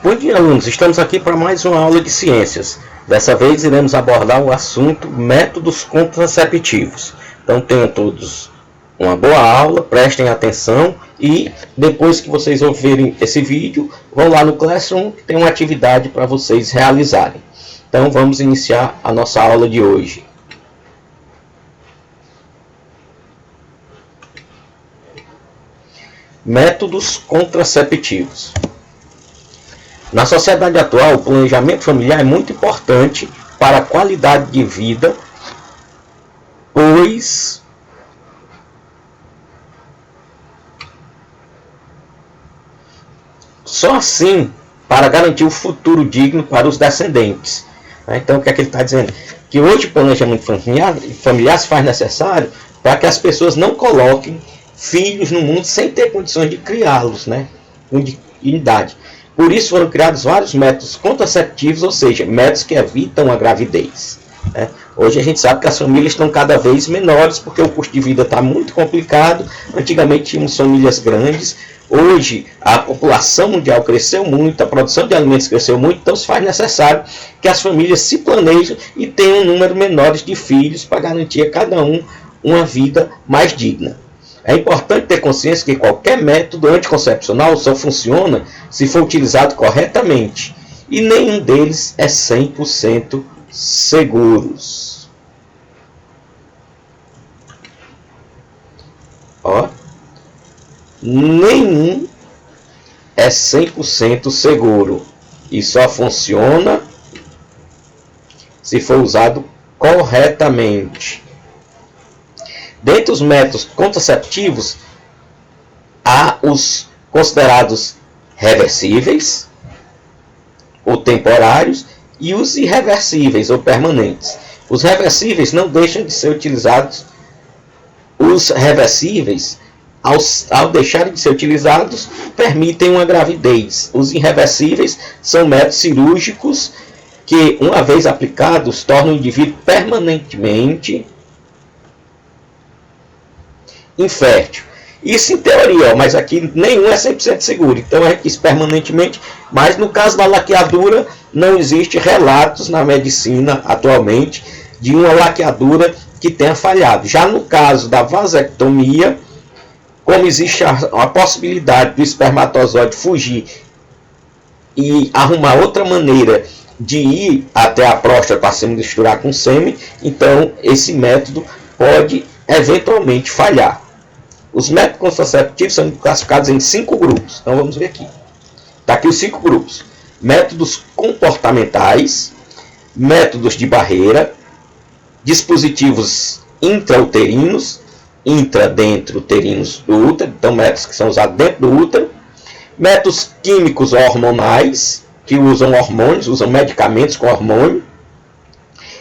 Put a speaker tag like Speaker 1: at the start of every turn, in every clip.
Speaker 1: Bom dia, alunos. Estamos aqui para mais uma aula de ciências. Dessa vez iremos abordar o assunto métodos contraceptivos. Então tenham todos uma boa aula, prestem atenção e depois que vocês ouvirem esse vídeo, vão lá no Classroom que tem uma atividade para vocês realizarem. Então vamos iniciar a nossa aula de hoje. Métodos contraceptivos. Na sociedade atual, o planejamento familiar é muito importante para a qualidade de vida, pois só assim para garantir o futuro digno para os descendentes. Então, o que é que ele está dizendo? Que hoje o planejamento familiar se faz necessário para que as pessoas não coloquem filhos no mundo sem ter condições de criá-los, com idade. Por isso foram criados vários métodos contraceptivos, ou seja, métodos que evitam a gravidez. Hoje a gente sabe que as famílias estão cada vez menores, porque o custo de vida está muito complicado. Antigamente tínhamos famílias grandes, hoje a população mundial cresceu muito, a produção de alimentos cresceu muito, então se faz necessário que as famílias se planejem e tenham um número menor de filhos para garantir a cada um uma vida mais digna. É importante ter consciência que qualquer método anticoncepcional só funciona se for utilizado corretamente, e nenhum deles é 100% seguros. Nenhum é 100% seguro e só funciona se for usado corretamente. Dentre os métodos contraceptivos, há os considerados reversíveis, ou temporários, e os irreversíveis, ou permanentes. Os reversíveis não deixam de ser utilizados. Os reversíveis, ao deixarem de ser utilizados, permitem uma gravidez. Os irreversíveis são métodos cirúrgicos que, uma vez aplicados, tornam o indivíduo permanentemente infértil. Isso em teoria, mas aqui nenhum é 100% seguro. Então a gente diz permanentemente, mas no caso da laqueadura não existe relatos na medicina atualmente de uma laqueadura que tenha falhado. Já no caso da vasectomia, como existe a possibilidade do espermatozoide fugir e arrumar outra maneira de ir até a próstata para se misturar com o sêmen, então esse método pode eventualmente falhar. Os métodos contraceptivos são classificados em 5 grupos. Então vamos ver aqui. Está aqui os 5 grupos. Métodos comportamentais, métodos de barreira, dispositivos intrauterinos, dentro uterinos do útero, então métodos que são usados dentro do útero, métodos químicos hormonais, que usam hormônios, usam medicamentos com hormônio,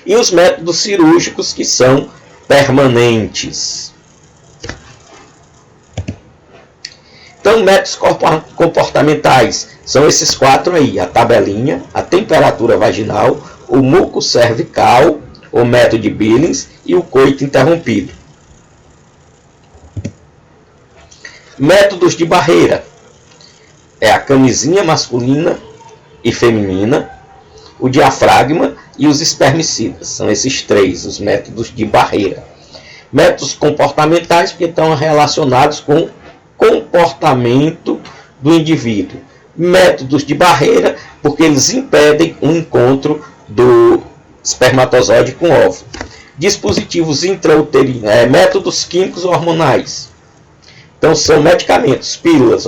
Speaker 1: e os métodos cirúrgicos que são permanentes. Então, métodos comportamentais são esses 4 aí: a tabelinha, a temperatura vaginal, o muco cervical, o método de Billings e o coito interrompido. Métodos de barreira é a camisinha masculina e feminina, o diafragma e os espermicidas. São esses 3 os métodos de barreira. Métodos comportamentais, porque estão relacionados com comportamento do indivíduo. Métodos de barreira, porque eles impedem o encontro do espermatozoide com o óvulo. Dispositivos intrauterinos, métodos químicos hormonais. Então são medicamentos, pílulas,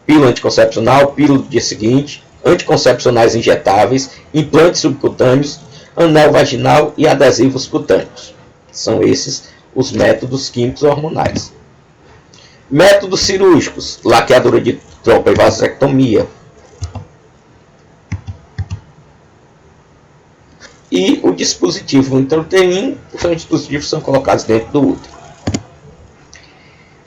Speaker 1: pílula anticoncepcional, pílula do dia seguinte, anticoncepcionais injetáveis, implantes subcutâneos, anel vaginal e adesivos cutâneos. São esses os métodos químicos hormonais. Métodos cirúrgicos, laqueadura de trompa e vasectomia. E o dispositivo intrauterino, são dispositivos que são colocados dentro do útero.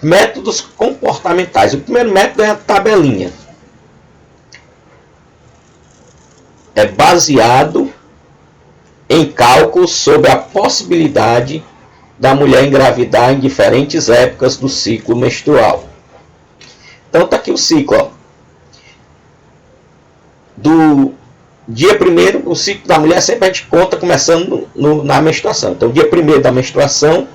Speaker 1: Métodos comportamentais. O primeiro método é a tabelinha. É baseado em cálculos sobre a possibilidade da mulher engravidar em diferentes épocas do ciclo menstrual. Então está aqui o ciclo. dia primeiro, o ciclo da mulher sempre a gente conta começando na menstruação. Então, dia primeiro da menstruação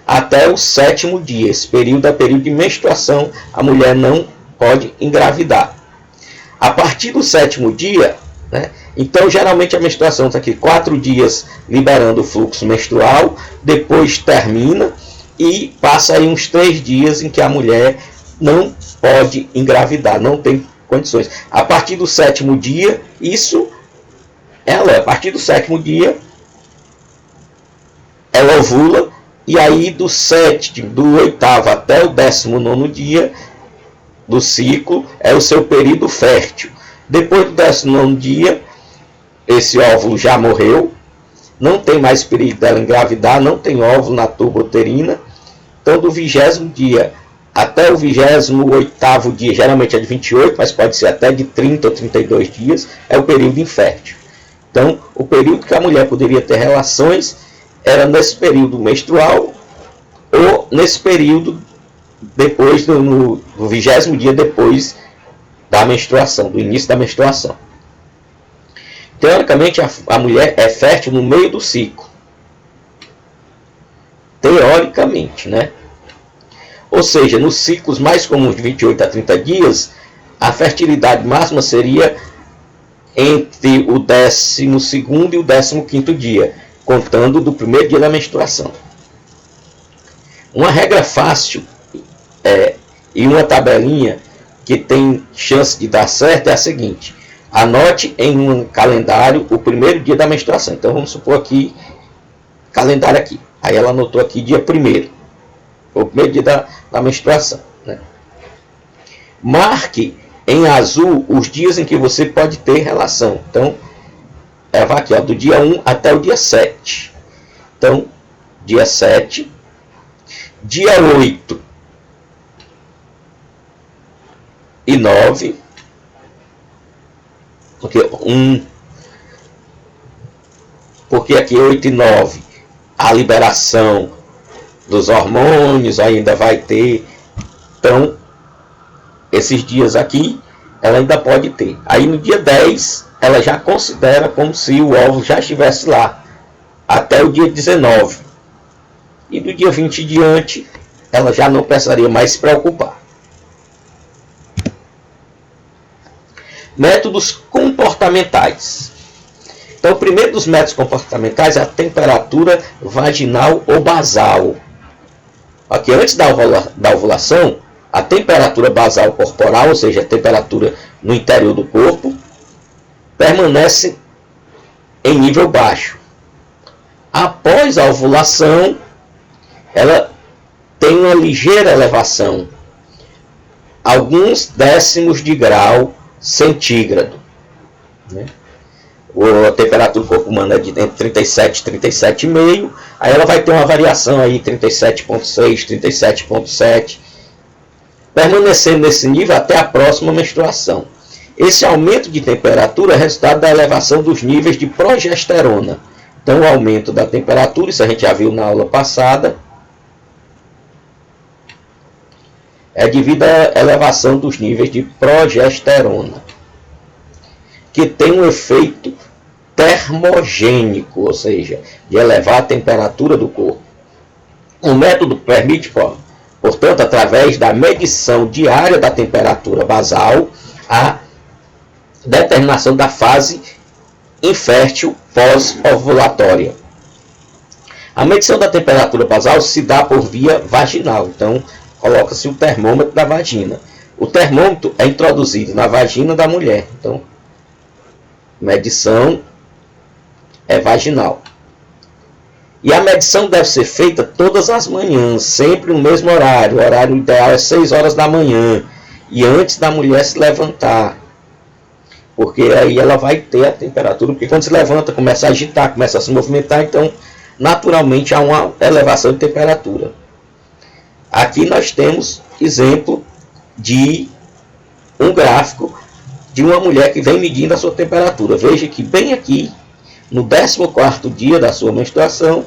Speaker 1: até o 7º dia. Esse período é período de menstruação, a mulher não pode engravidar. A partir do 7º dia, né, então geralmente a menstruação está aqui 4 dias liberando o fluxo menstrual, depois termina e passa aí uns 3 dias em que a mulher não pode engravidar, não tem condições. A partir do 7º dia, a partir do 7º dia, ela ovula, e aí do 8º até o 19º dia do ciclo é o seu período fértil. Depois do 19º dia, esse óvulo já morreu, não tem mais perigo dela engravidar, não tem óvulo na tuba uterina. Então, do 20º dia até o 28º dia, geralmente é de 28, mas pode ser até de 30 ou 32 dias, é o período infértil. Então, o período que a mulher poderia ter relações era nesse período menstrual ou nesse período depois, no 20º dia depois da menstruação, do início da menstruação. Teoricamente, a mulher é fértil no meio do ciclo. Teoricamente, né? Ou seja, nos ciclos mais comuns de 28 a 30 dias, a fertilidade máxima seria entre o 12º e o 15º dia, contando do primeiro dia da menstruação. Uma regra fácil e uma tabelinha que tem chance de dar certo é a seguinte: anote em um calendário o primeiro dia da menstruação. Então vamos supor aqui, calendário aqui. Aí ela anotou aqui dia 1º, o primeiro dia da menstruação, né? Marque em azul os dias em que você pode ter relação. Então, vai aqui, ó, do dia 1 até o dia 7. Então, dia 7, dia 8 e 9, porque aqui 8 e 9, a liberação dos hormônios ainda vai ter. Então, esses dias aqui, ela ainda pode ter. Aí no dia 10, ela já considera como se o óvulo já estivesse lá, até o dia 19. E do dia 20 em diante, ela já não precisaria mais se preocupar. Métodos comportamentais. Então, o primeiro dos métodos comportamentais é a temperatura vaginal ou basal. Aqui, antes da ovulação, a temperatura basal corporal, ou seja, a temperatura no interior do corpo, permanece em nível baixo. Após a ovulação, ela tem uma ligeira elevação, alguns décimos de grau centígrado, né? A temperatura do corpo humano é de entre 37 e 37,5, aí ela vai ter uma variação aí 37,6, 37,7, permanecendo nesse nível até a próxima menstruação. Esse aumento de temperatura é resultado da elevação dos níveis de progesterona. Então, o aumento da temperatura, isso a gente já viu na aula passada, é devido à elevação dos níveis de progesterona, que tem um efeito termogênico, ou seja, de elevar a temperatura do corpo. O método permite, portanto, através da medição diária da temperatura basal, a determinação da fase infértil pós-ovulatória. A medição da temperatura basal se dá por via vaginal, então coloca-se o termômetro da vagina. O termômetro é introduzido na vagina da mulher, então medição é vaginal. E a medição deve ser feita todas as manhãs, sempre no mesmo horário. O horário ideal é 6 horas da manhã, e antes da mulher se levantar, porque aí ela vai ter a temperatura, porque quando se levanta, começa a agitar, começa a se movimentar, então naturalmente há uma elevação de temperatura. Aqui nós temos exemplo de um gráfico de uma mulher que vem medindo a sua temperatura. Veja que bem aqui, no 14º dia da sua menstruação,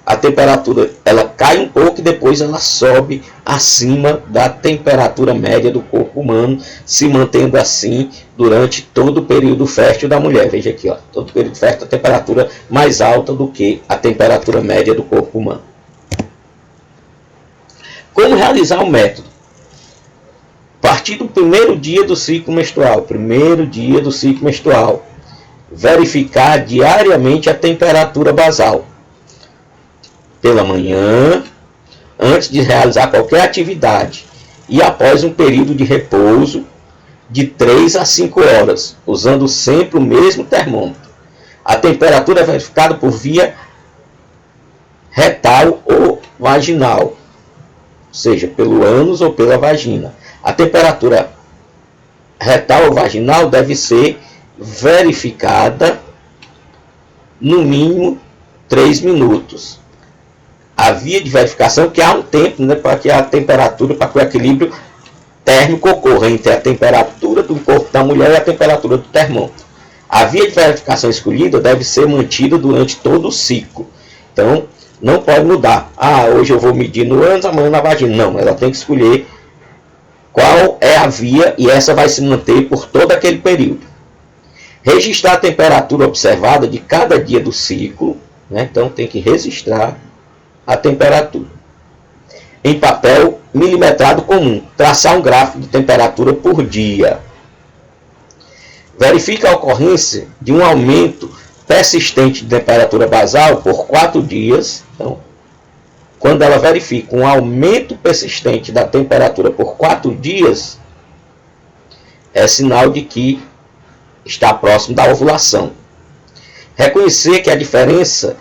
Speaker 1: a temperatura ela cai um pouco e depois ela sobe acima da temperatura média do corpo humano, se mantendo assim durante todo o período fértil da mulher. Veja aqui, ó, todo o período fértil a temperatura mais alta do que a temperatura média do corpo humano. Como realizar o método? A partir do primeiro dia do ciclo menstrual, verificar diariamente a temperatura basal. Pela manhã, antes de realizar qualquer atividade e após um período de repouso de 3 a 5 horas, usando sempre o mesmo termômetro. A temperatura é verificada por via retal ou vaginal, ou seja, pelo ânus ou pela vagina. A temperatura retal ou vaginal deve ser verificada no mínimo 3 minutos. A via de verificação que há um tempo, né, para que a temperatura, para que o equilíbrio térmico ocorra entre a temperatura do corpo da mulher e a temperatura do termômetro. A via de verificação escolhida deve ser mantida durante todo o ciclo. Então, não pode mudar. Hoje eu vou medir no ânus, amanhã na vagina. Não, ela tem que escolher qual é a via e essa vai se manter por todo aquele período. Registrar a temperatura observada de cada dia do ciclo, né? Então tem que registrar a temperatura. Em papel milimetrado comum, traçar um gráfico de temperatura por dia. Verifica a ocorrência de um aumento persistente de temperatura basal por 4 dias. Então, quando ela verifica um aumento persistente da temperatura por 4 dias, é sinal de que está próximo da ovulação. Reconhecer que a diferença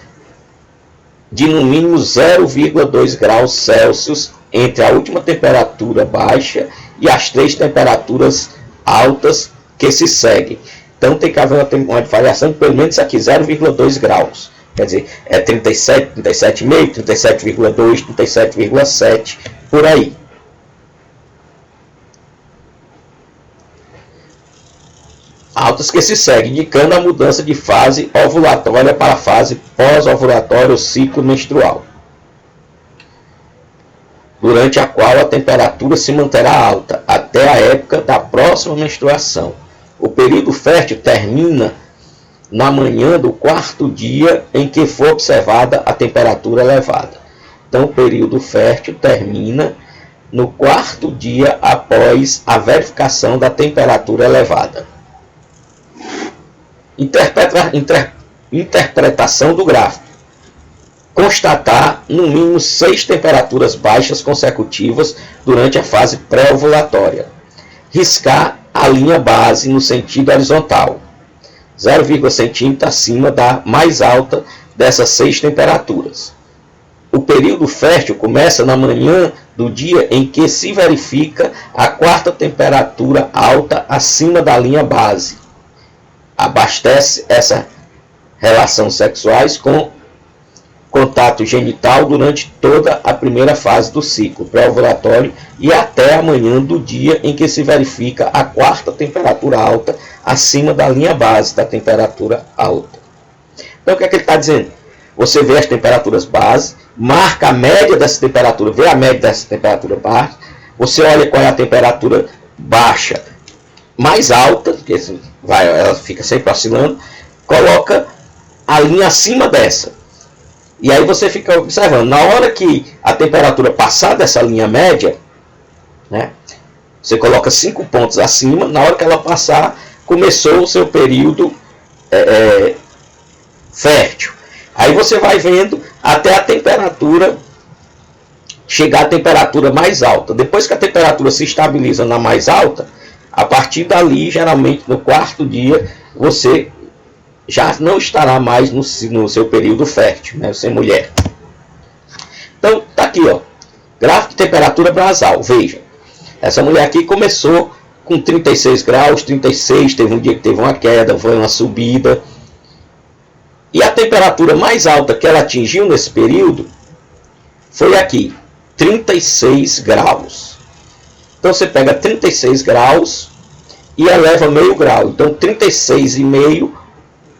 Speaker 1: de no mínimo 0,2 graus Celsius entre a última temperatura baixa e as 3 temperaturas altas que se seguem. Então tem que haver uma variação de pelo menos aqui 0,2 graus. Quer dizer, é 37, 37,5, 37,2, 37,7, por aí. Altas que se seguem, indicando a mudança de fase ovulatória para a fase pós-ovulatória, o ciclo menstrual, durante a qual a temperatura se manterá alta até a época da próxima menstruação. O período fértil termina na manhã do 4º dia em que for observada a temperatura elevada. Então, o período fértil termina no 4º dia após a verificação da temperatura elevada. Interpretação do gráfico. Constatar no mínimo 6 temperaturas baixas consecutivas durante a fase pré-ovulatória. Riscar a linha base no sentido horizontal, 0,5 centímetro acima da mais alta dessas 6 temperaturas. O período fértil começa na manhã do dia em que se verifica a 4ª temperatura alta acima da linha base. Abastece essa relação sexuais com contato genital durante toda a primeira fase do ciclo pré-ovulatório e até a manhã do dia em que se verifica a 4ª temperatura alta acima da linha base da temperatura alta. Então o que é que ele está dizendo? Você vê as temperaturas base, marca a média dessa temperatura, vê a média dessa temperatura baixa, você olha qual é a temperatura baixa mais alta, porque ela fica sempre oscilando, coloca a linha acima dessa. E aí você fica observando, na hora que a temperatura passar dessa linha média, né, você coloca 5 pontos acima, na hora que ela passar, começou o seu período fértil. Aí você vai vendo até a temperatura chegar à temperatura mais alta. Depois que a temperatura se estabiliza na mais alta, a partir dali, geralmente no 4º dia, você já não estará mais no seu período fértil, né, você mulher. Então, tá aqui, ó, gráfico de temperatura basal. Veja, essa mulher aqui começou com 36 graus, 36, teve um dia que teve uma queda, foi uma subida. E a temperatura mais alta que ela atingiu nesse período foi aqui, 36 graus. Então você pega 36 graus e eleva meio grau. Então 36,5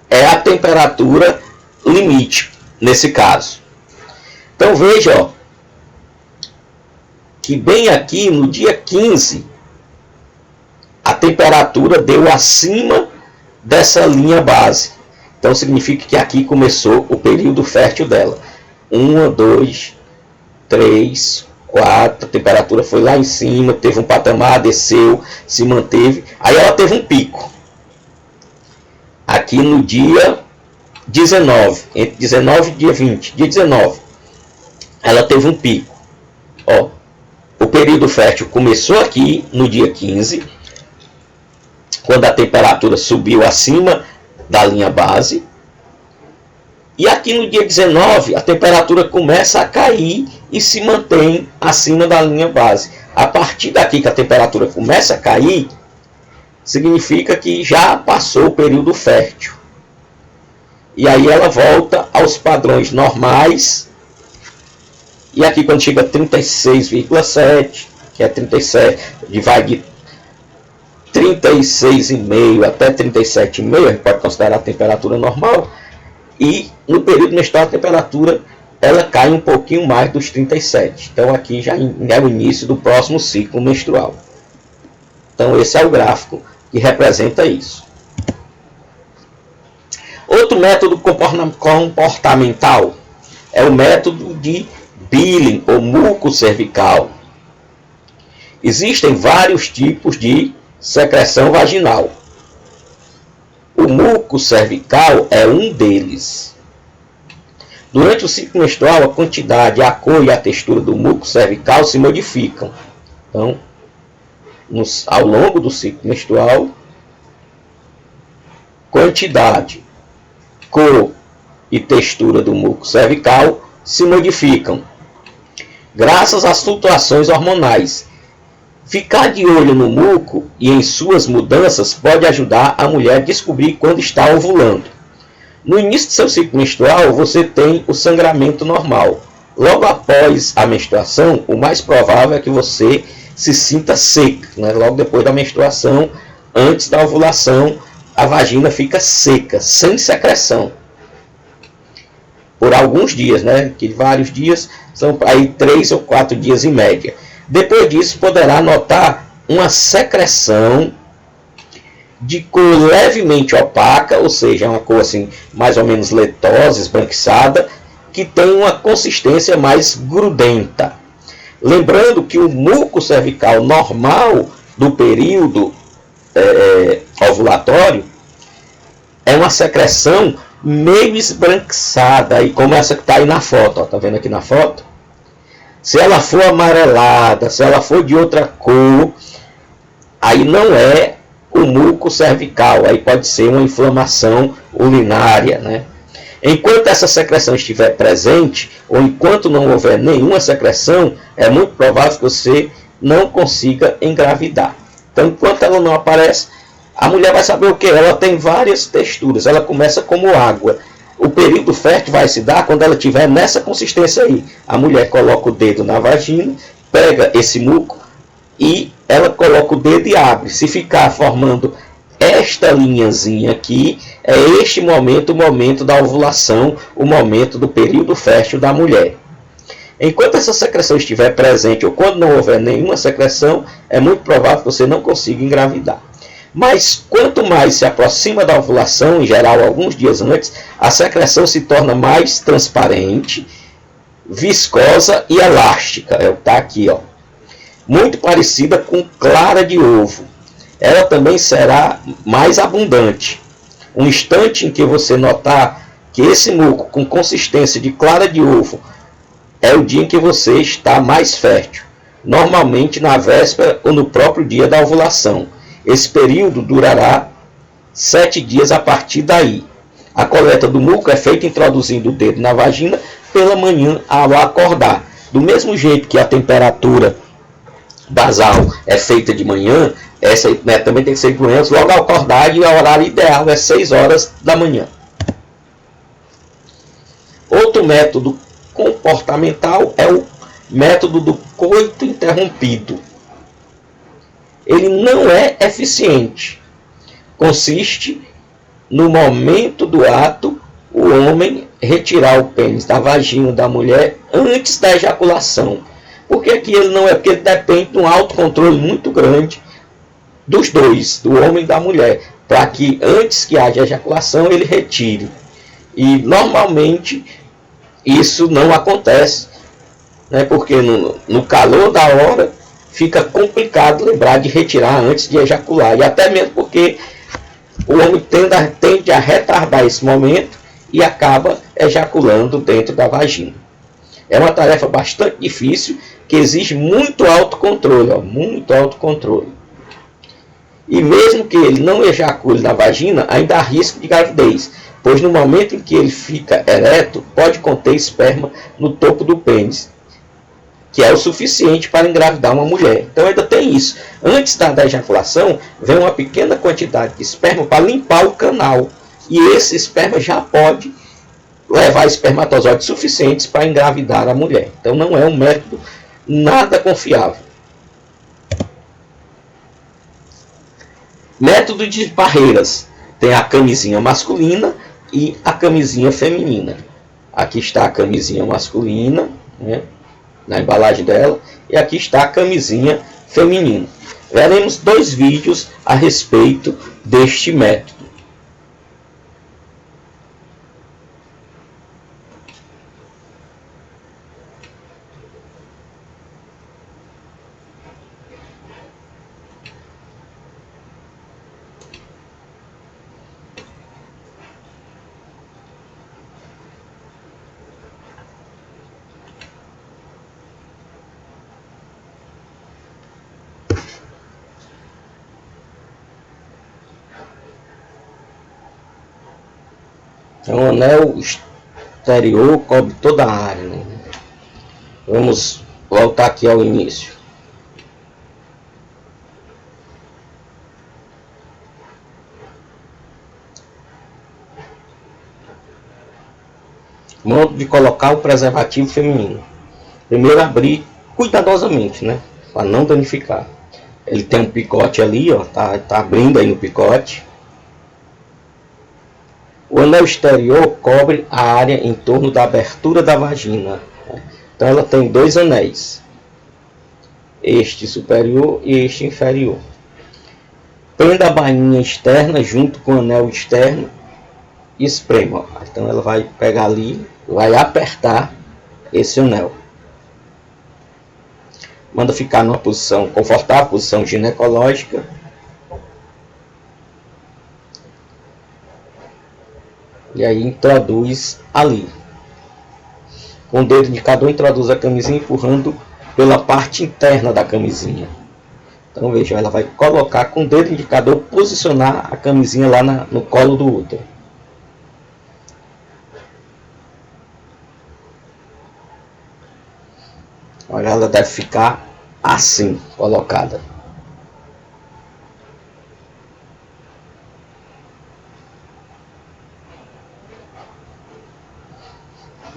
Speaker 1: é a temperatura limite nesse caso. Então veja, ó, que bem aqui no dia 15, a temperatura deu acima dessa linha base. Então significa que aqui começou o período fértil dela. 1, 2, 3, 4, a temperatura foi lá em cima, teve um patamar, desceu, se manteve. Aí ela teve um pico. Aqui no dia 19, entre 19 e dia 20, dia 19, ela teve um pico. Ó, o período fértil começou aqui no dia 15, quando a temperatura subiu acima da linha base. E aqui no dia 19, a temperatura começa a cair e se mantém acima da linha base. A partir daqui que a temperatura começa a cair, significa que já passou o período fértil. E aí ela volta aos padrões normais. E aqui quando chega a 36,7, que é 37, vai de 36,5 até 37,5, a gente pode considerar a temperatura normal. E no período menstrual a temperatura ela cai um pouquinho mais dos 37. Então aqui já é o início do próximo ciclo menstrual. Então esse é o gráfico que representa isso. Outro método comportamental é o método de Billing ou muco cervical. Existem vários tipos de secreção vaginal. O muco cervical é um deles. Durante o ciclo menstrual, a quantidade, a cor e a textura do muco cervical se modificam. Então, ao longo do ciclo menstrual, quantidade, cor e textura do muco cervical se modificam, graças às flutuações hormonais. Ficar de olho no muco e em suas mudanças pode ajudar a mulher a descobrir quando está ovulando. No início do seu ciclo menstrual, você tem o sangramento normal. Logo após a menstruação, o mais provável é que você se sinta seca, né? Logo depois da menstruação, antes da ovulação, a vagina fica seca, sem secreção. Por alguns dias, né? Que vários dias, são aí 3 ou 4 dias em média. Depois disso, poderá notar uma secreção de cor levemente opaca, ou seja, uma cor assim, mais ou menos letosa, esbranquiçada, que tem uma consistência mais grudenta. Lembrando que o muco cervical normal do período ovulatório é uma secreção meio esbranquiçada, e como essa que está aí na foto, está vendo aqui na foto? Se ela for amarelada, se ela for de outra cor, aí não é o muco cervical, aí pode ser uma inflamação urinária, né? Enquanto essa secreção estiver presente, ou enquanto não houver nenhuma secreção, é muito provável que você não consiga engravidar. Então, enquanto ela não aparece, a mulher vai saber o que? Ela tem várias texturas, ela começa como água. O período fértil vai se dar quando ela estiver nessa consistência aí. A mulher coloca o dedo na vagina, pega esse muco e ela coloca o dedo e abre. Se ficar formando esta linhazinha aqui, é este momento, o momento da ovulação, o momento do período fértil da mulher. Enquanto essa secreção estiver presente ou quando não houver nenhuma secreção, é muito provável que você não consiga engravidar. Mas quanto mais se aproxima da ovulação, em geral alguns dias antes, a secreção se torna mais transparente, viscosa e elástica. É o que está aqui, ó. Muito parecida com clara de ovo. Ela também será mais abundante. Um instante em que você notar que esse muco com consistência de clara de ovo é o dia em que você está mais fértil, normalmente na véspera ou no próprio dia da ovulação. Esse período durará 7 dias a partir daí. A coleta do muco é feita introduzindo o dedo na vagina pela manhã ao acordar. Do mesmo jeito que a temperatura basal é feita de manhã, essa também tem que ser de manhã, logo ao acordar, e o horário ideal é 6 horas da manhã. Outro método comportamental é o método do coito interrompido. Ele não é eficiente. Consiste no momento do ato, o homem retirar o pênis da vagina da mulher antes da ejaculação. Porque aqui ele não é, porque ele depende de um autocontrole muito grande dos dois, do homem e da mulher, para que antes que haja ejaculação ele retire. E normalmente isso não acontece, né, porque no calor da hora fica complicado lembrar de retirar antes de ejacular, e até mesmo porque o homem tende a retardar esse momento e acaba ejaculando dentro da vagina. É uma tarefa bastante difícil, que exige muito autocontrole, muito autocontrole. E mesmo que ele não ejacule na vagina, ainda há risco de gravidez, pois no momento em que ele fica ereto, pode conter esperma no topo do pênis, que é o suficiente para engravidar uma mulher. Então ainda tem isso. Antes da ejaculação, vem uma pequena quantidade de esperma para limpar o canal. E esse esperma já pode levar espermatozoides suficientes para engravidar a mulher. Então não é um método nada confiável. Método de barreiras. Tem a camisinha masculina e a camisinha feminina. Aqui está a camisinha masculina, né, na embalagem dela, e aqui está a camisinha feminina. Veremos 2 vídeos a respeito deste método. Então, o anel exterior cobre toda a área, né? Vamos voltar aqui ao início. Modo de colocar o preservativo feminino. Primeiro abrir cuidadosamente, né, para não danificar. Ele tem um picote ali, ó, tá abrindo aí no picote. O anel exterior cobre a área em torno da abertura da vagina. Então ela tem 2 anéis, este superior e este inferior. Prenda a bainha externa junto com o anel externo e esprema. Então ela vai pegar ali, vai apertar esse anel. Manda ficar numa posição confortável, posição ginecológica. E aí introduz ali. Com o dedo indicador introduz a camisinha empurrando pela parte interna da camisinha. Então veja, ela vai colocar com o dedo indicador, posicionar a camisinha lá no colo do útero. Olha, ela deve ficar assim, colocada.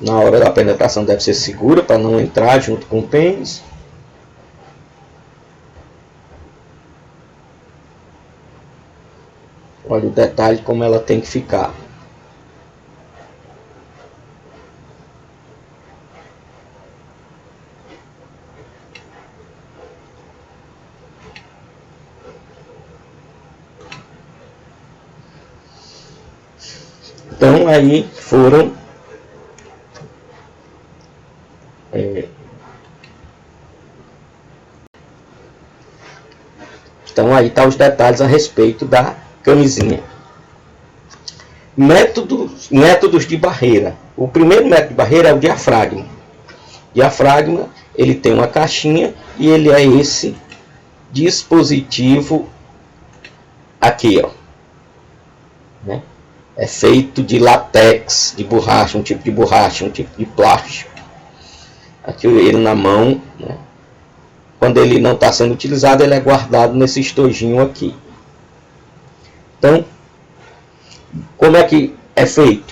Speaker 1: Na hora da penetração deve ser segura para não entrar junto com o pênis. Olha o detalhe como ela tem que ficar. Então aí foram então aí tá os detalhes a respeito da camisinha. Métodos de barreira. O primeiro método de barreira é o diafragma. Diafragma, ele tem uma caixinha e ele é esse dispositivo aqui, ó, né? É feito de látex, de borracha, um tipo de plástico. Aqui ele na mão, né? Quando ele não está sendo utilizado, ele é guardado nesse estojinho aqui. Então, como é que é feito?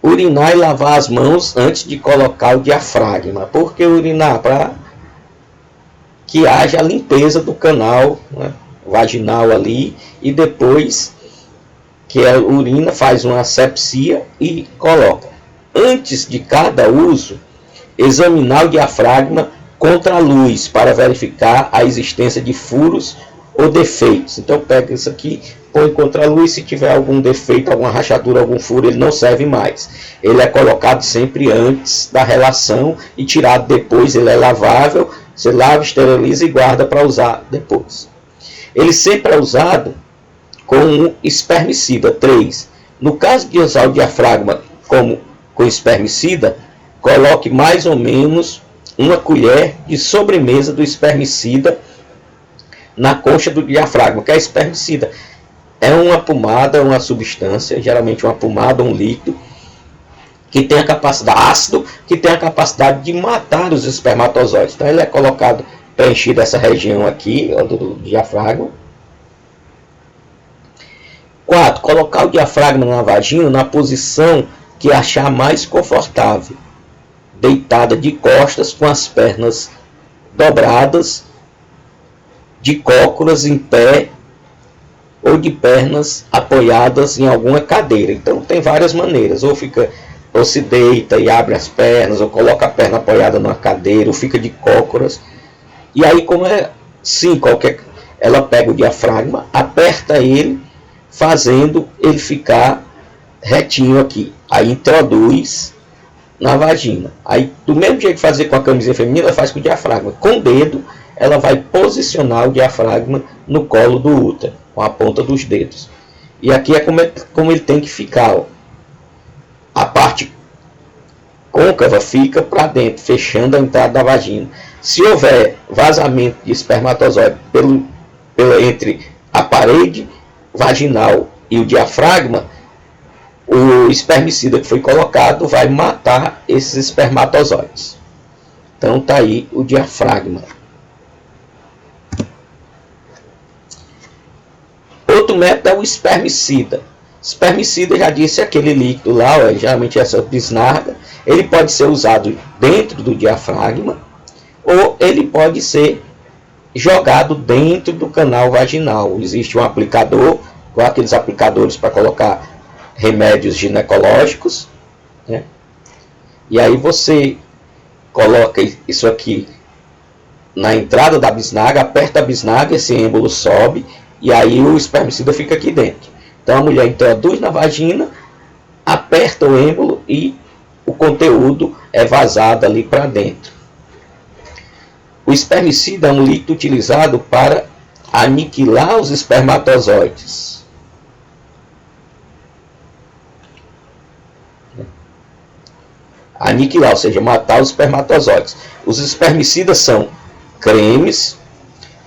Speaker 1: Urinar e lavar as mãos antes de colocar o diafragma. Por que urinar? Para que haja a limpeza do canal, né, vaginal ali, e depois que a urina, faz uma asepsia e coloca. Antes de cada uso, examinar o diafragma contra a luz para verificar a existência de furos ou defeitos. Então pega isso aqui, põe contra a luz, se tiver algum defeito, alguma rachadura, algum furo, ele não serve mais. Ele é colocado sempre antes da relação e tirado depois. Ele é lavável, você lava, esteriliza e guarda para usar depois. Ele sempre é usado com um espermicida. 3. No caso de usar o diafragma como com espermicida, coloque mais ou menos uma colher de sobremesa do espermicida na concha do diafragma, que é espermicida. É uma pomada, uma substância, geralmente uma pomada, um líquido, que tem a capacidade, ácido, que tem a capacidade de matar os espermatozoides. Então ele é colocado, preenchido essa região aqui, ó, do diafragma. 4. Colocar o diafragma na vagina na posição que achar mais confortável, deitada de costas, com as pernas dobradas, de cócoras em pé ou de pernas apoiadas em alguma cadeira. Então tem várias maneiras, ou se deita e abre as pernas, ou coloca a perna apoiada numa cadeira, ou fica de cócoras. E aí, como é sim, ela pega o diafragma, aperta ele, fazendo ele ficar retinho aqui. Aí introduz na vagina. Aí, do mesmo jeito que fazer com a camisinha feminina, ela faz com o diafragma. Com o dedo, ela vai posicionar o diafragma no colo do útero, com a ponta dos dedos. E aqui é como ele tem que ficar. Ó. A parte côncava fica para dentro, fechando a entrada da vagina. Se houver vazamento de espermatozoide entre a parede vaginal e o diafragma, o espermicida que foi colocado vai matar esses espermatozoides. Então tá aí o diafragma. Outro método é o espermicida. Espermicida, já disse, aquele líquido lá, ó, geralmente essa bisnaga, ele pode ser usado dentro do diafragma ou ele pode ser jogado dentro do canal vaginal. Existe um aplicador, com aqueles aplicadores para colocar remédios ginecológicos, né? E aí você coloca isso aqui na entrada da bisnaga, aperta a bisnaga, esse êmbolo sobe e aí o espermicida fica aqui dentro. Então a mulher introduz na vagina, aperta o êmbolo e o conteúdo é vazado ali para dentro. O espermicida é um líquido utilizado para aniquilar os espermatozoides. Aniquilar, ou seja, matar os espermatozoides. Os espermicidas são cremes,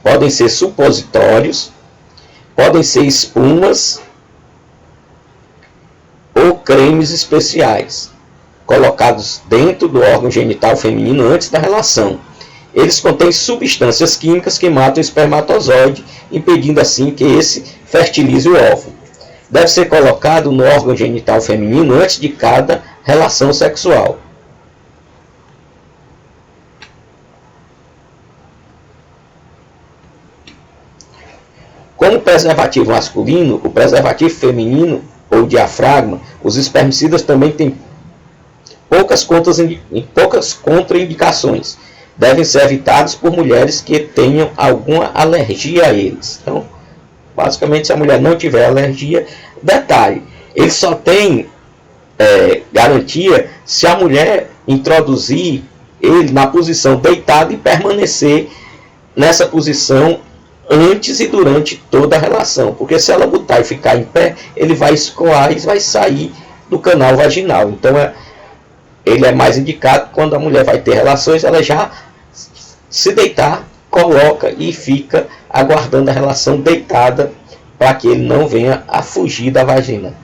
Speaker 1: podem ser supositórios, podem ser espumas ou cremes especiais, colocados dentro do órgão genital feminino antes da relação. Eles contêm substâncias químicas que matam o espermatozoide, impedindo assim que esse fertilize o óvulo. Deve ser colocado no órgão genital feminino antes de cada relação sexual. Como o preservativo masculino, o preservativo feminino ou diafragma, os espermicidas também têm poucas contraindicações. Devem ser evitados por mulheres que tenham alguma alergia a eles. Então, basicamente, se a mulher não tiver alergia, detalhe, ele só tem garantia se a mulher introduzir ele na posição deitada e permanecer nessa posição antes e durante toda a relação, porque se ela botar e ficar em pé, ele vai escoar e vai sair do canal vaginal. Então ele é mais indicado quando a mulher vai ter relações, ela já se deitar, coloca e fica aguardando a relação deitada para que ele não venha a fugir da vagina.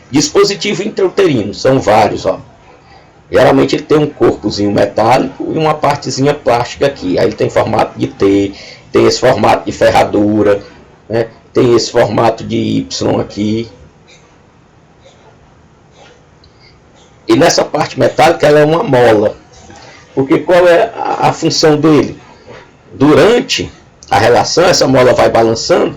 Speaker 1: Dispositivo intrauterino, são vários, ó. Geralmente ele tem um corpozinho metálico e uma partezinha plástica aqui. Aí ele tem formato de T, tem esse formato de ferradura, né? Tem esse formato de Y aqui. E nessa parte metálica ela é uma mola. Porque qual é a função dele? Durante a relação, essa mola vai balançando,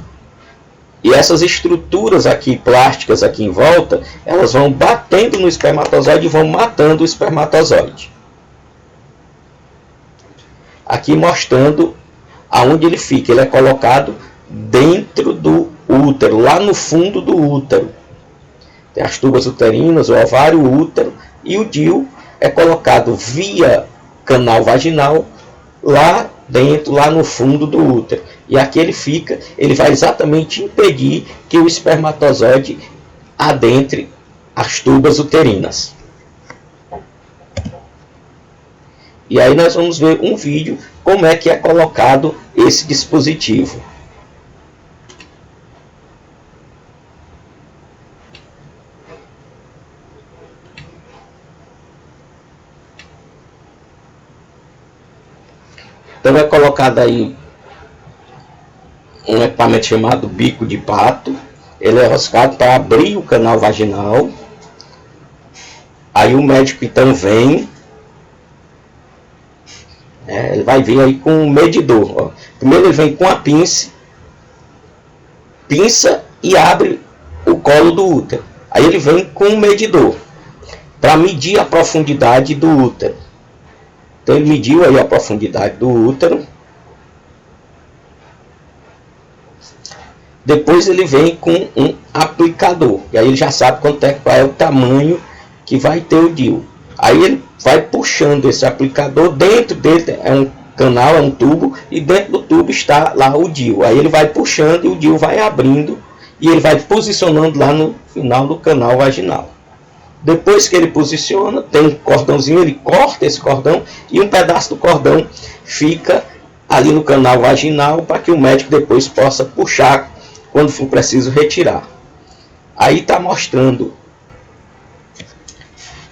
Speaker 1: e essas estruturas aqui, plásticas aqui em volta, elas vão batendo no espermatozoide e vão matando o espermatozoide. Aqui mostrando aonde ele fica. Ele é colocado dentro do útero, lá no fundo do útero. Tem as tubas uterinas, o ovário, o útero, e o DIU é colocado via canal vaginal lá dentro, lá no fundo do útero. E aqui ele fica, ele vai exatamente impedir que o espermatozoide adentre as tubas uterinas. E aí nós vamos ver um vídeo como é que é colocado esse dispositivo. Então é colocado aí um equipamento chamado bico de pato. Ele é roscado para abrir o canal vaginal. Aí o médico então vem, ele vai vir aí com um medidor. Ó. Primeiro ele vem com a pinça e abre o colo do útero. Aí ele vem com um medidor para medir a profundidade do útero. Então ele mediu aí a profundidade do útero. Depois ele vem com um aplicador. E aí ele já sabe qual é o tamanho que vai ter o DIU. Aí ele vai puxando esse aplicador. Dentro dele é um canal, é um tubo. E dentro do tubo está lá o DIU. Aí ele vai puxando e o DIU vai abrindo. E ele vai posicionando lá no final do canal vaginal. Depois que ele posiciona, tem um cordãozinho, ele corta esse cordão e um pedaço do cordão fica ali no canal vaginal para que o médico depois possa puxar quando for preciso retirar. Aí está mostrando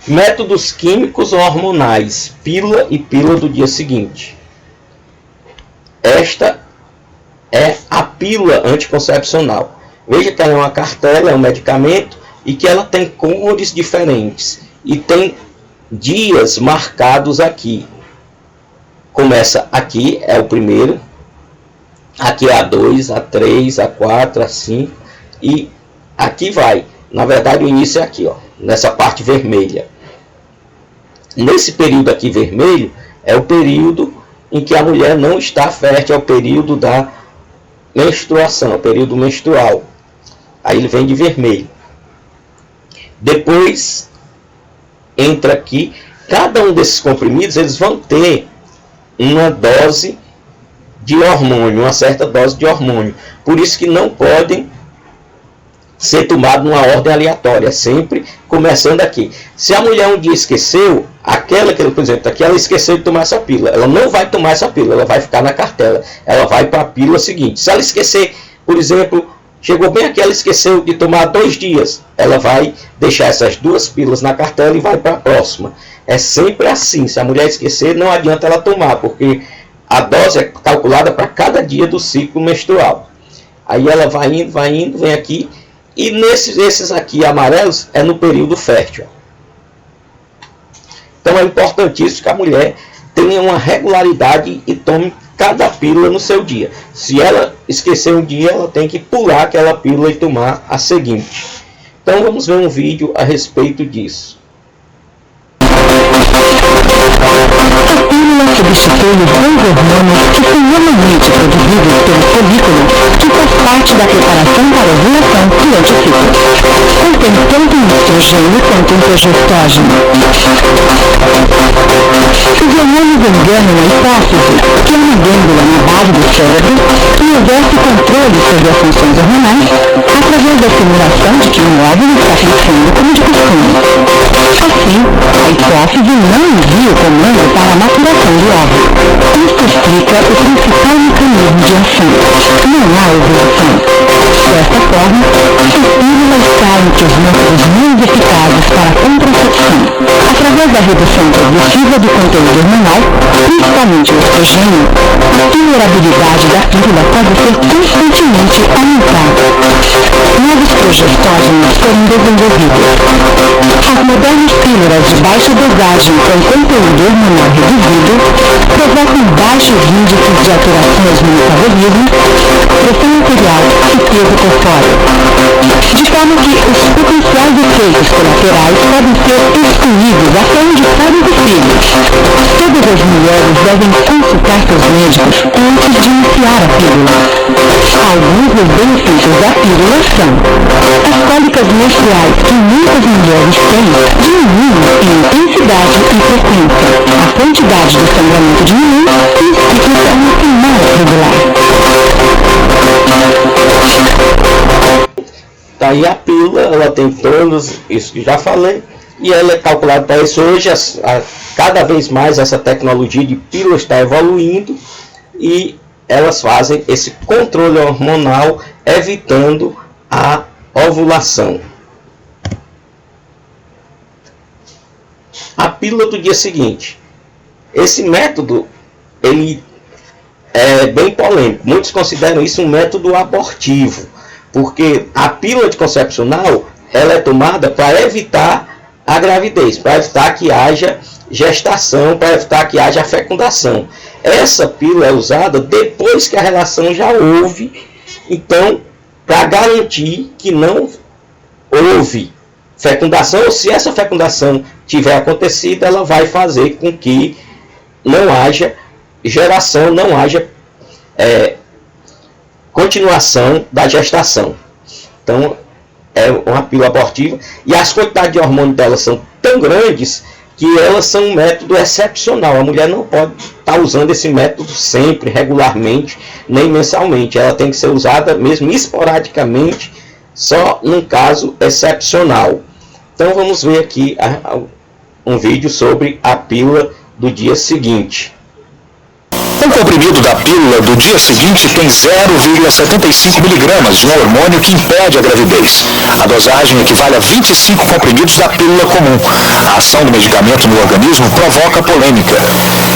Speaker 1: métodos químicos ou hormonais, pílula e pílula do dia seguinte. Esta é a pílula anticoncepcional. Veja que ela é uma cartela, é um medicamento, e que ela tem cores diferentes e tem dias marcados aqui. Começa aqui, é o primeiro, aqui é A2, A3, A4, A5 e aqui vai. Na verdade o início é aqui, ó, nessa parte vermelha. Nesse período aqui vermelho é o período em que a mulher não está fértil, é o período da menstruação, é o período menstrual. Aí ele vem de vermelho. Depois entra aqui, cada um desses comprimidos eles vão ter uma dose de hormônio, uma certa dose de hormônio. Por isso que não podem ser tomados numa ordem aleatória, sempre começando aqui. Se a mulher um dia esqueceu, aquela que, por exemplo, aqui ela esqueceu de tomar essa pílula, ela não vai tomar essa pílula, ela vai ficar na cartela, ela vai para a pílula seguinte. Se ela esquecer, por exemplo, chegou bem aqui, ela esqueceu de tomar 2 dias. Ela vai deixar essas 2 pílulas na cartela e vai para a próxima. É sempre assim. Se a mulher esquecer, não adianta ela tomar, porque a dose é calculada para cada dia do ciclo menstrual. Aí ela vai indo, vem aqui. E esses aqui amarelos é no período fértil. Então é importantíssimo que a mulher tenha uma regularidade e tome cada pílula no seu dia. Se ela esquecer um dia, ela tem que pular aquela pílula e tomar a seguinte. Então vamos ver um vídeo a respeito disso.
Speaker 2: A pílula substitui os 2 hormônios que são normalmente produzidos pelo folículo, que faz parte da preparação para a ovulação durante o ciclo. Contém tanto estrogênio quanto progestógeno. Os hormônios enganam a hipófise, que é uma glândula na base do cérebro que exerce controle sobre as funções hormonais através da simulação de que um óvulo está crescendo como de costume. Assim, a hipófise não envia o comando para a maturação do óvulo. Isso explica o principal mecanismo de ação. Não há ovulação. Desta forma, a pílula está entre os métodos mais eficazes para a contracepção, através da redução progressiva do conteúdo hormonal, principalmente o estrogênio. A tolerabilidade da pílula pode ser constantemente aumentada. Novos progestógenos serem desenvolvidos. As modernas pílulas de baixa dosagem com conteúdo hormonal reduzido provocam baixos índices de alterações no metabolismo, pressão arterial e peso corpóreo, de forma que os potenciais efeitos colaterais podem ser excluídos até onde forem possíveis. Todas as mulheres devem consultar seus médicos antes de iniciar a pílula. Alguns dos benefícios da pílula são: as cólicas menstruais que muitas mulheres têm diminuem em intensidade e frequência, a quantidade de sangramento diminui e os ciclos tornam-se mais regular.
Speaker 1: Daí a pílula, ela tem todos isso que já falei, e ela é calculada para isso hoje. Cada vez mais essa tecnologia de pílula está evoluindo e elas fazem esse controle hormonal, evitando a ovulação. A pílula do dia seguinte. Esse método ele é bem polêmico. Muitos consideram isso um método abortivo, porque a pílula anticoncepcional ela é tomada para evitar a gravidez, para evitar que haja gestação, para evitar que haja fecundação. Essa pílula é usada depois que a relação já houve, então, para garantir que não houve fecundação, ou se essa fecundação tiver acontecido, ela vai fazer com que não haja geração, não haja continuação da gestação. Então, é uma pílula abortiva, e as quantidades de hormônio delas são tão grandes que elas são um método excepcional. A mulher não pode estar usando esse método sempre, regularmente, nem mensalmente. Ela tem que ser usada mesmo esporadicamente, só num caso excepcional. Então vamos ver aqui um vídeo sobre a pílula do dia seguinte.
Speaker 3: Um comprimido da pílula do dia seguinte tem 0,75 mg de um hormônio que impede a gravidez. A dosagem equivale a 25 comprimidos da pílula comum. A ação do medicamento no organismo provoca polêmica.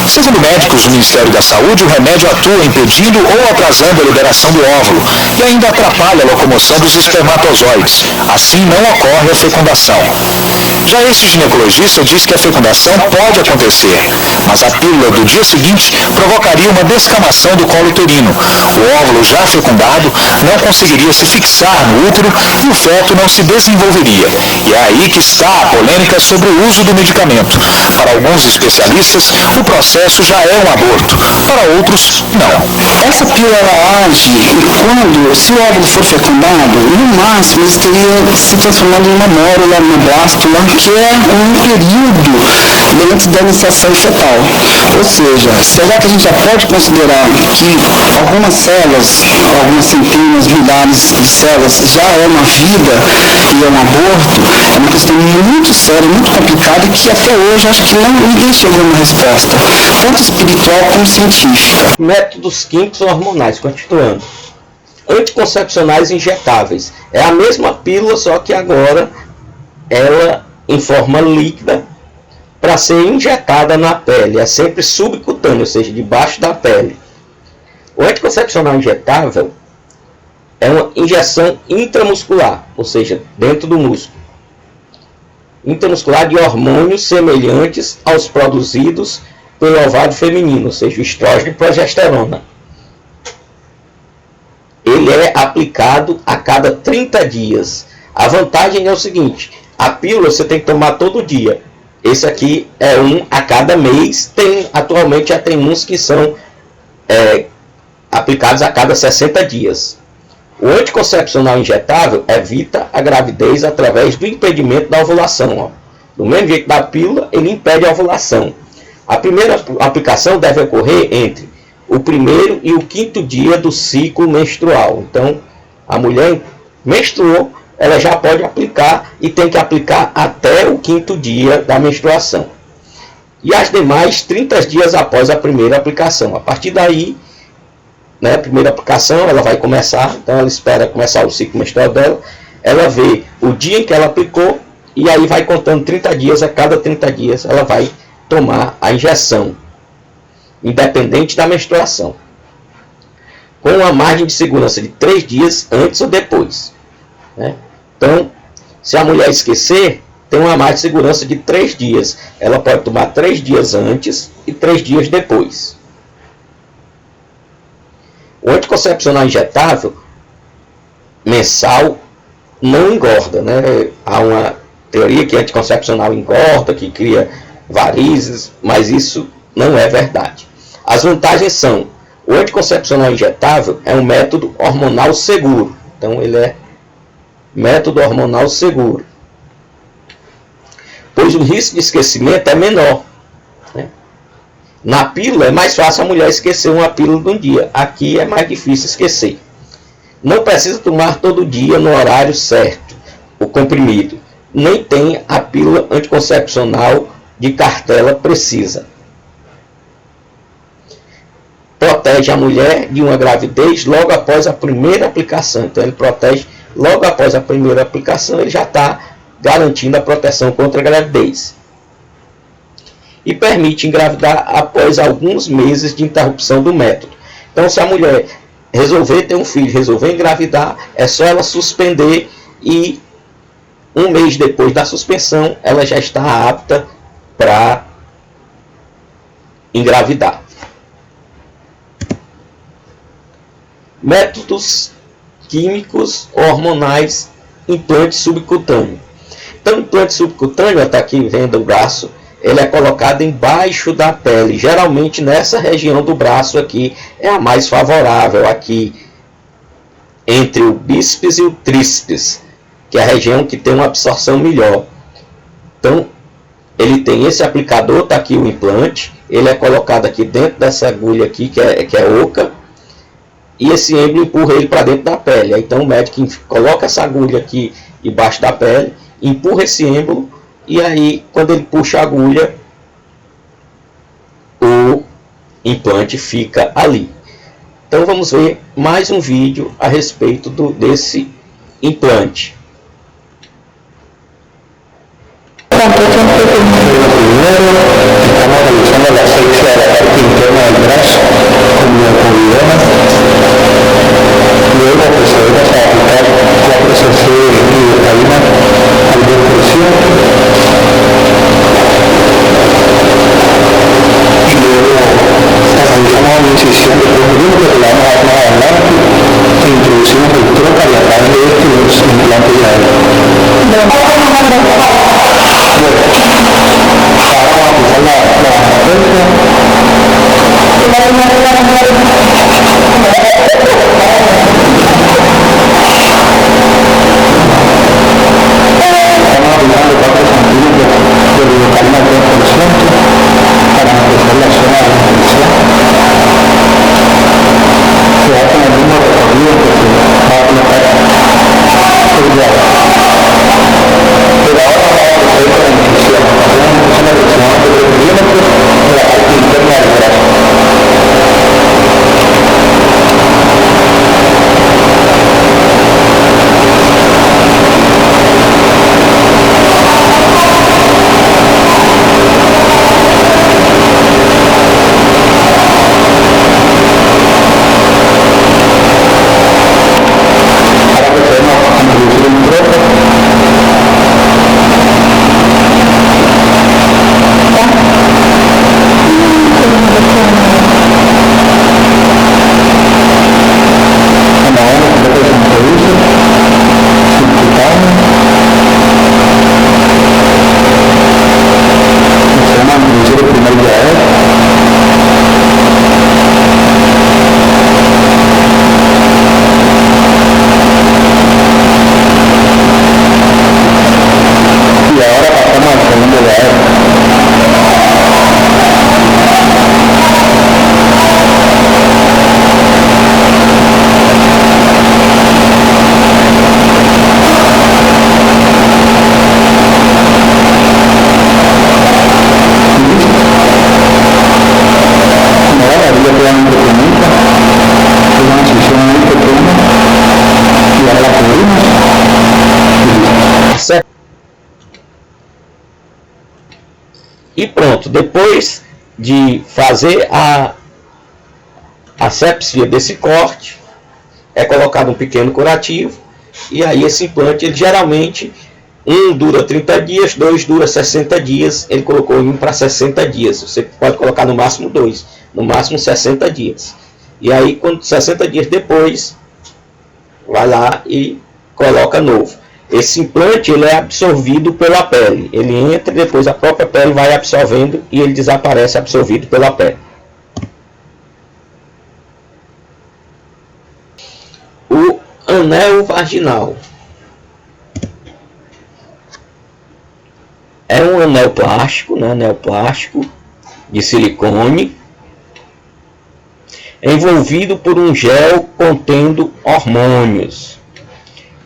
Speaker 3: Segundo médicos do Ministério da Saúde, o remédio atua impedindo ou atrasando a liberação do óvulo e ainda atrapalha a locomoção dos espermatozoides. Assim não ocorre a fecundação. Já esse ginecologista diz que a fecundação pode acontecer, mas a pílula do dia seguinte provocaria uma descamação do colo uterino. O óvulo já fecundado não conseguiria se fixar no útero e o feto não se desenvolveria. E é aí que está a polêmica sobre o uso do medicamento. Para alguns especialistas, o processo já é um aborto. Para outros, não.
Speaker 4: Essa pílula age quando, se o óvulo for fecundado, no máximo ele estaria se transformando em uma mórula, uma blástula, que é um período antes da iniciação fetal. Ou seja, será que a gente já pode considerar que algumas células, algumas centenas, milhares de células, já é uma vida e é um aborto? É uma questão muito séria, muito complicada, que até hoje acho que ninguém chegou a uma resposta, tanto espiritual como científica.
Speaker 1: Métodos químicos hormonais, continuando. Anticoncepcionais injetáveis. É a mesma pílula, só que agora ela em forma líquida para ser injetada na pele. É sempre subcutâneo, ou seja, debaixo da pele. O anticoncepcional injetável é uma injeção intramuscular, ou seja, dentro do músculo. Intramuscular de hormônios semelhantes aos produzidos pelo ovário feminino, ou seja, o estrógeno e progesterona. Ele é aplicado a cada 30 dias. A vantagem é o seguinte: a pílula você tem que tomar todo dia. Esse aqui é um a cada mês. Atualmente já tem uns que são aplicados a cada 60 dias. O anticoncepcional injetável evita a gravidez através do impedimento da ovulação. Ó. Do mesmo jeito da pílula, ele impede a ovulação. A primeira aplicação deve ocorrer entre o primeiro e o quinto dia do ciclo menstrual. Então, a mulher menstruou, ela já pode aplicar e tem que aplicar até o quinto dia da menstruação. E as demais 30 dias após a primeira aplicação. A partir daí, né, a primeira aplicação, ela vai começar, então ela espera começar o ciclo menstrual dela, ela vê o dia em que ela aplicou e aí vai contando 30 dias, a cada 30 dias ela vai tomar a injeção, independente da menstruação, com uma margem de segurança de 3 dias antes ou depois, né? Então, se a mulher esquecer, tem uma margem de segurança de 3 dias. Ela pode tomar 3 dias antes e 3 dias depois. O anticoncepcional injetável mensal não engorda, né? Há uma teoria que anticoncepcional engorda, que cria varizes, mas isso não é verdade. As vantagens são: o anticoncepcional injetável é um método hormonal seguro. Então ele é método hormonal seguro, pois o risco de esquecimento é menor, né? Na pílula é mais fácil a mulher esquecer uma pílula de um dia. Aqui é mais difícil esquecer. Não precisa tomar todo dia no horário certo o comprimido. Nem tem a pílula anticoncepcional de cartela precisa. Protege a mulher de uma gravidez logo após a primeira aplicação. Então ele protege logo após a primeira aplicação, ele já está garantindo a proteção contra a gravidez. E permite engravidar após alguns meses de interrupção do método. Então, se a mulher resolver ter um filho, resolver engravidar, é só ela suspender e um mês depois da suspensão, ela já está apta para engravidar. Métodos químicos hormonais, implante subcutâneo. Então, o implante subcutâneo, está aqui vendo o braço, ele é colocado embaixo da pele. Geralmente nessa região do braço aqui é a mais favorável, aqui entre o bíceps e o tríceps, que é a região que tem uma absorção melhor. Então, ele tem esse aplicador, está aqui o implante, ele é colocado aqui dentro dessa agulha aqui, que é oca, e esse êmbolo empurra ele para dentro da pele. Então o médico coloca essa agulha aqui embaixo da pele, empurra esse êmbolo, e aí quando ele puxa a agulha, o implante fica ali. Então vamos ver mais um vídeo a respeito desse implante.
Speaker 3: Estamos realizando la asfixia de la parte interna del brazo con miocobioma. Luego procedemos a aplicar 4 cc de lidocaína al 10%. Y luego realizamos una incisión de 3 milímetros que la vamos a dar más adelante e introducimos el trócar y a través de este los implantes ya de
Speaker 1: E pronto, depois de fazer a asepsia desse corte, é colocado um pequeno curativo E aí esse implante, ele geralmente, um dura 30 dias, 2 dura 60 dias, ele colocou um para 60 dias, você pode colocar no máximo 2, no máximo 60 dias. E aí, quando 60 dias depois, vai lá e coloca novo. Esse implante, ele é absorvido pela pele, ele entra e depois a própria pele vai absorvendo e ele desaparece absorvido pela pele. O anel vaginal é um anel plástico, né? Anel plástico de silicone, envolvido por um gel contendo hormônios,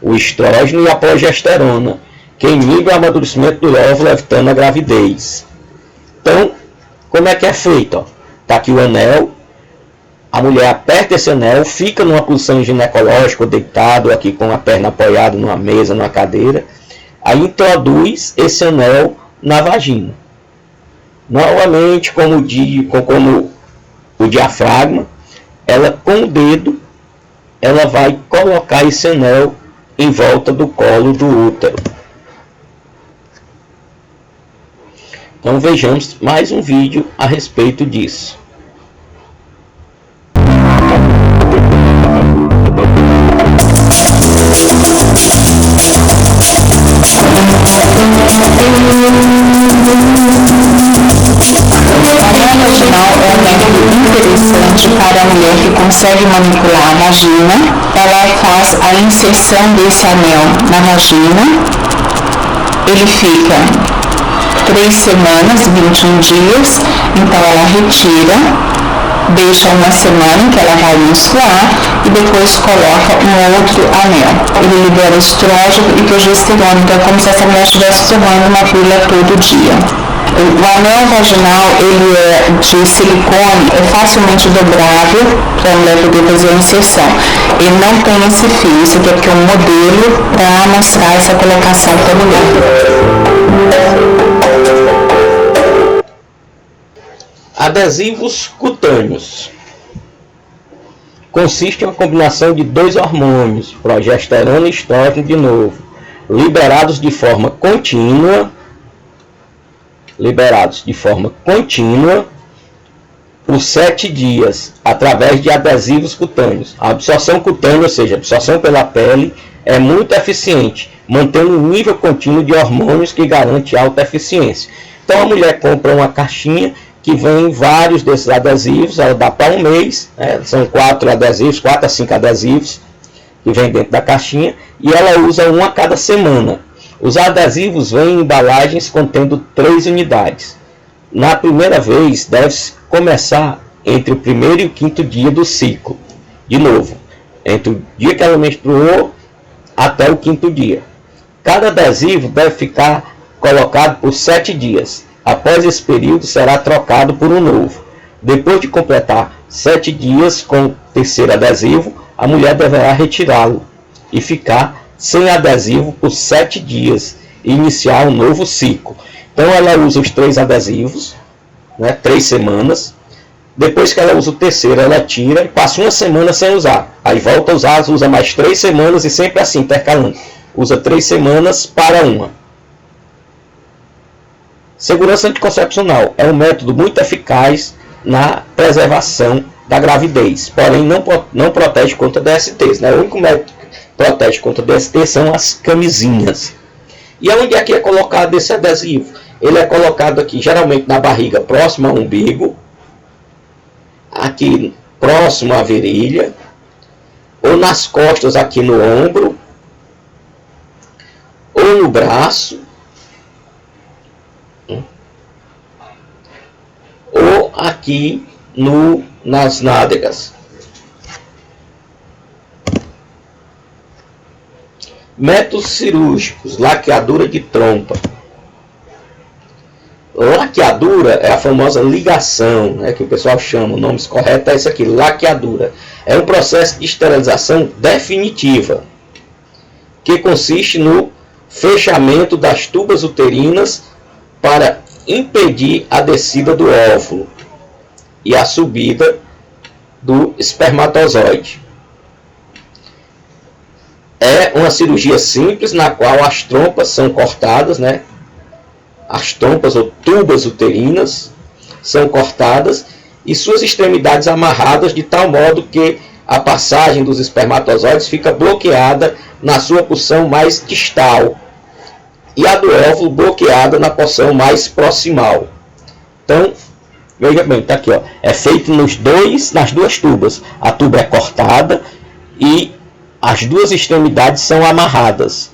Speaker 1: o estrógeno e a progesterona, que inibe o amadurecimento do óvulo, evitando a gravidez. Então, como é que é feito? Está aqui o anel, a mulher aperta esse anel, fica numa posição ginecológica, deitado aqui com a perna apoiada numa mesa, numa cadeira, aí introduz esse anel na vagina. Novamente, como o diafragma, ela com o dedo, ela vai colocar esse anel em volta do colo do útero. Então vejamos mais um vídeo a respeito disso.
Speaker 2: Interessante para a mulher que consegue manipular a vagina. Ela faz a inserção desse anel na vagina. Ele fica 3 semanas, 21 dias. Então ela retira, deixa uma semana em que ela vai menstruar e depois coloca um outro anel. Ele libera estrógeno e progesterona, então é como se essa mulher estivesse tomando uma pílula todo dia. O anel vaginal, ele é de silicone, é facilmente dobrável para a mulher poder fazer a inserção. Ele não tem esse fio, isso aqui é porque é um modelo para mostrar essa colocação para a mulher.
Speaker 1: Adesivos cutâneos. Consiste em uma combinação de 2 hormônios, progesterona e estrógeno de novo, liberados de forma contínua por 7 dias, através de adesivos cutâneos. A absorção cutânea, ou seja, a absorção pela pele, é muito eficiente, mantendo um nível contínuo de hormônios que garante alta eficiência. Então a mulher compra uma caixinha que vem vários desses adesivos, ela dá para um mês, né? São 4 adesivos, 4 a 5 adesivos que vem dentro da caixinha, e ela usa um a cada semana. Os adesivos vêm em embalagens contendo 3 unidades. Na primeira vez, deve-se começar entre o 1º e o 5º dia do ciclo. De novo, entre o dia que ela menstruou até o 5º dia. Cada adesivo deve ficar colocado por 7 dias. Após esse período, será trocado por um novo. Depois de completar 7 dias com o 3º adesivo, a mulher deverá retirá-lo e ficar sem adesivo por 7 dias e iniciar um novo ciclo. Então ela usa os 3 adesivos, né, 3 semanas. Depois que ela usa o 3º, ela tira e passa uma semana sem usar. Aí volta a usar, usa mais 3 semanas e sempre assim, intercalando. Usa 3 semanas para uma. Segurança anticoncepcional é um método muito eficaz na preservação da gravidez, porém não protege contra DSTs, né? O único método protege contra DST são as camisinhas. E onde é que é colocado esse adesivo? Ele é colocado aqui, geralmente na barriga, próximo ao umbigo, aqui próximo à virilha, ou nas costas, aqui no ombro, ou no braço, ou aqui nas nádegas. Métodos cirúrgicos, laqueadura de trompa. Laqueadura é a famosa ligação, né, que o pessoal chama, o nome correto é esse aqui, laqueadura. É um processo de esterilização definitiva, que consiste no fechamento das tubas uterinas para impedir a descida do óvulo e a subida do espermatozoide. É uma cirurgia simples na qual as trompas são cortadas, né? As trompas ou tubas uterinas são cortadas e suas extremidades amarradas de tal modo que a passagem dos espermatozoides fica bloqueada na sua porção mais distal e a do óvulo bloqueada na porção mais proximal. Então, veja bem, tá aqui, ó, é feito nas duas tubas. A tuba é cortada e as duas extremidades são amarradas.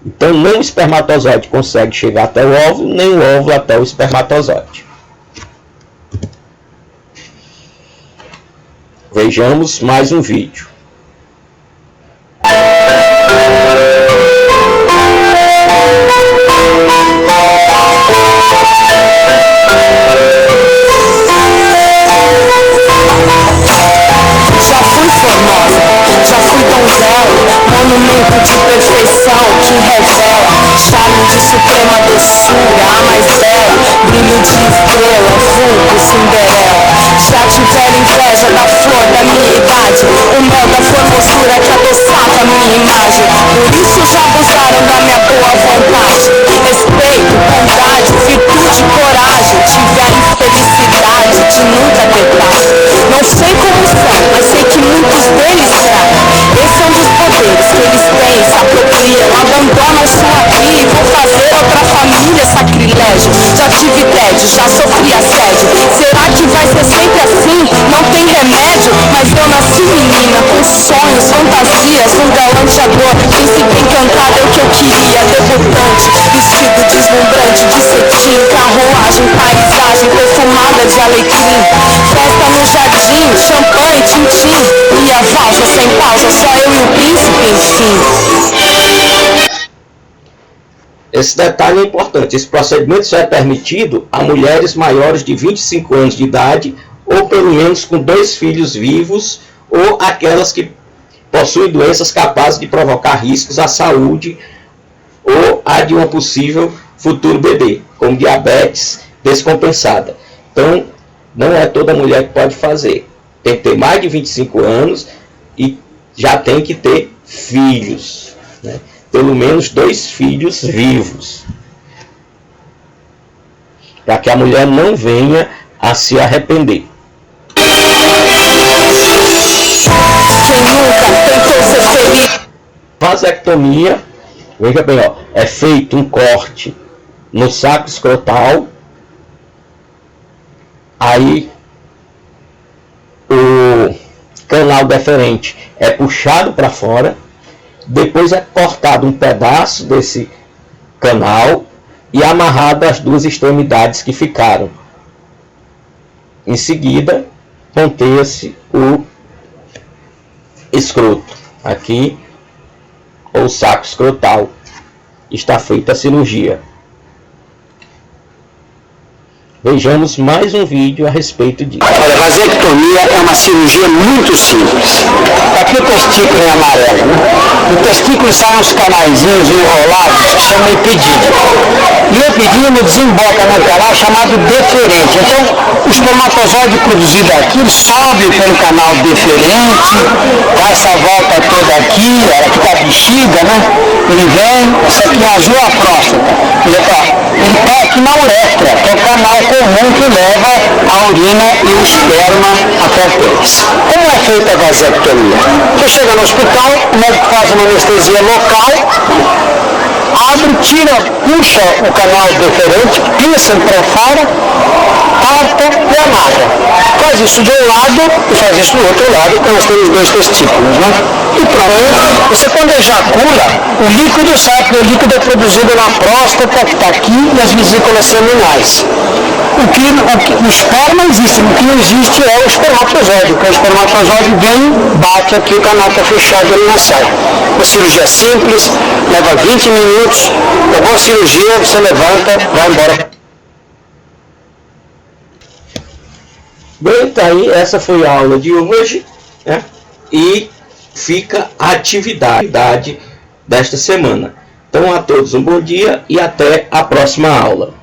Speaker 1: Então, nem o espermatozoide consegue chegar até o óvulo, nem o óvulo até o espermatozoide. Vejamos mais um vídeo.
Speaker 5: Já fui formosa, já fui donzela, monumento de perfeição que revela charme de suprema doçura, a mais bela, brilho de estrela, vulgo Cinderela. Já tiveram inveja da flor da minha idade, o mel da formosura que adoçava a minha imagem. Por isso já abusaram da minha boa vontade, respeito, bondade, virtude e coragem. Tive a infelicidade de nunca ter paz. Não sei como são, mas sei que muitos deles traem. Esse é um dos poderes que eles têm, se apropriam, abandonam sua vida e vão fazer outra família sacrilégio. Já tive tédio, já sofri assédio. Será que vai ser sempre assim? Não tem remédio, mas eu nasci menina, com sonhos, fantasias, um galanteador. Príncipe encantado é o que eu queria, debutante, vestido deslumbrante de cetim, carruagem, paisagem perfumada de alecrim. Festa no jardim, champanhe, tintim, e a valsa sem pausa, só eu e o príncipe, enfim.
Speaker 1: Esse detalhe é importante. Esse procedimento só é permitido a mulheres maiores de 25 anos de idade ou pelo menos com 2 filhos vivos ou aquelas que possuem doenças capazes de provocar riscos à saúde ou a de um possível futuro bebê, como diabetes descompensada. Então, não é toda mulher que pode fazer. Tem que ter mais de 25 anos e já tem que ter filhos, né? Pelo menos 2 filhos vivos, para que a mulher não venha a se arrepender.
Speaker 5: Quem nunca tentou ser feliz?
Speaker 1: Vasectomia, veja bem, ó, é feito um corte no saco escrotal, aí o canal deferente é puxado para fora, depois é cortado um pedaço desse canal e amarrado as 2 extremidades que ficaram. Em seguida, ponteia-se o escroto. Aqui, o saco escrotal. Está feita a cirurgia. Vejamos mais um vídeo a respeito disso.
Speaker 6: Olha, a vasectomia é uma cirurgia muito simples. Aqui o testículo é amarelo, né? No testículo saem uns canaizinhos enrolados que chamam epidídimo. E o epidídimo desemboca no canal chamado deferente. Então, o espermatozoide produzido aqui, ele sobe pelo canal deferente, dá essa volta toda aqui, aqui tá a bexiga, né? Ele vem, essa aqui azul é a próstata. Ele tá aqui na uretra, que é o canal comum que leva a urina e o esperma até o pênis. Como é feita a vasectomia? Você chega no hospital, o médico faz uma anestesia local, abre, tira, puxa o canal deferente, pisa para fora, corta e amarra. Faz isso de um lado e faz isso do outro lado, então nós temos 2 testículos, né? E pronto. Você quando ejacula, o líquido sai, porque o líquido é produzido na próstata, que está aqui, e as vesículas seminais. O esperma existe, o que não existe é o espermatozoide, porque o espermatozoide vem, bate aqui, o canal está fechado e ele não sai. Uma cirurgia simples, leva 20 minutos, uma boa cirurgia, você levanta, vai embora.
Speaker 1: Bem, tá aí, essa foi a aula de hoje, né? E fica a atividade desta semana. Então a todos um bom dia e até a próxima aula.